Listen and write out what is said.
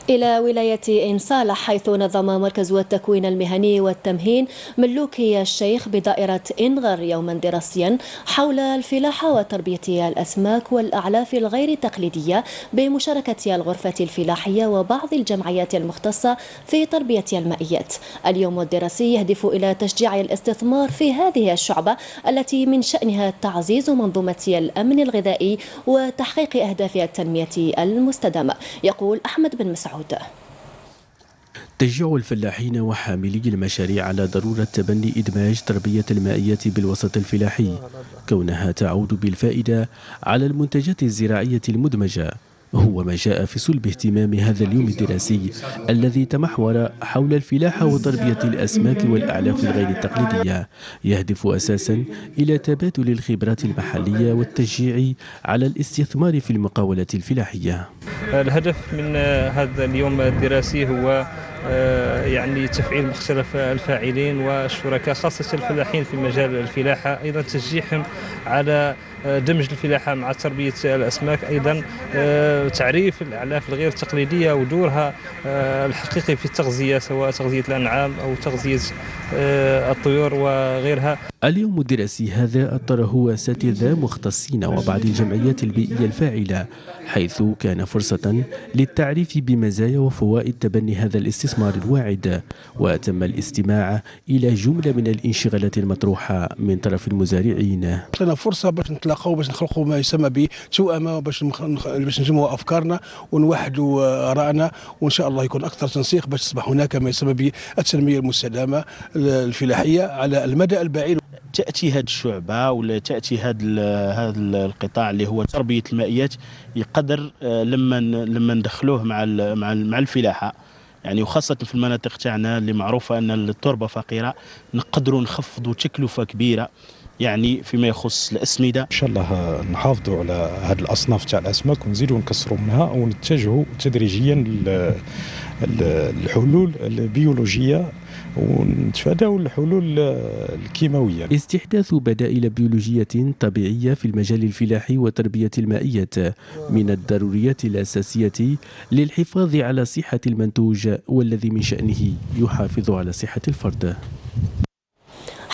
إلى ولاية إن صالح، حيث نظم مركز التكوين المهني والتمهين ملوكي الشيخ بدائرة إنغر يوما دراسيا حول الفلاحة وتربية الأسماك والأعلاف الغير تقليدية بمشاركة الغرفة الفلاحية وبعض الجمعيات المختصة في تربية المائيات. اليوم الدراسي يهدف إلى تشجيع الاستثمار في هذه الشعبة التي من شأنها تعزيز منظومة الأمن الغذائي وتحقيق أهداف التنمية المستدامة. يقول أحمد بن مسعود: تشجيع الفلاحين وحاملي المشاريع على ضرورة تبني إدماج تربية المائيات بالوسط الفلاحي، كونها تعود بالفائدة على المنتجات الزراعية المدمجة، هو ما جاء في صلب اهتمام هذا اليوم الدراسي الذي تمحور حول الفلاحة وتربية الأسماك والأعلاف الغير التقليدية، يهدف أساسا إلى تبادل الخبرات المحلية والتشجيع على الاستثمار في المقاولة الفلاحية. الهدف من هذا اليوم الدراسي هو يعني تفعيل مختلف الفاعلين والشركاء خاصة الفلاحين في مجال الفلاحة، أيضا تشجيعهم على دمج الفلاحة مع تربية الأسماك، أيضا تعريف الأعلاف الغير تقليدية ودورها الحقيقي في التغذية، سواء تغذية الأنعام أو تغذية الطيور وغيرها. اليوم الدراسي هذا أطره أساتذة مختصين وبعض الجمعيات البيئية الفاعلة، حيث كان فرصة للتعريف بمزايا وفوائد تبني هذا الاستثمار الواعد، وتم الاستماع إلى جملة من الانشغالات المطروحة من طرف المزارعين. لنا فرصة باش نتلاقوا، باش نخلقوا ما يسمى بتوأمة، باش نجمعوا أفكارنا ونوحدوا آرائنا، وإن شاء الله يكون أكثر تنسيق باش تصبح هناك ما يسمى بالتنمية المستدامة الفلاحية على المدى البعيد. تأتي هذه الشعبة ولا تأتي هذا القطاع اللي هو تربية المائيات يقدر لما ندخلوه مع الفلاحة، يعني وخاصة في المناطق تاعنا اللي معروفة أن التربة فقيرة، نقدروا نخفضوا تكلفة كبيرة يعني فيما يخص الأسمدة. إن شاء الله نحافظوا على هذه الأصناف تاع الأسماك ونزيدوا نكسروا منها ونتجهوا تدريجيا للحلول البيولوجية ونتفادوا الحلول الكيماوية. استحداث بدائل بيولوجية طبيعية في المجال الفلاحي وتربية المائيات من الضروريات الأساسية للحفاظ على صحة المنتوج، والذي من شأنه يحافظ على صحة الفرد.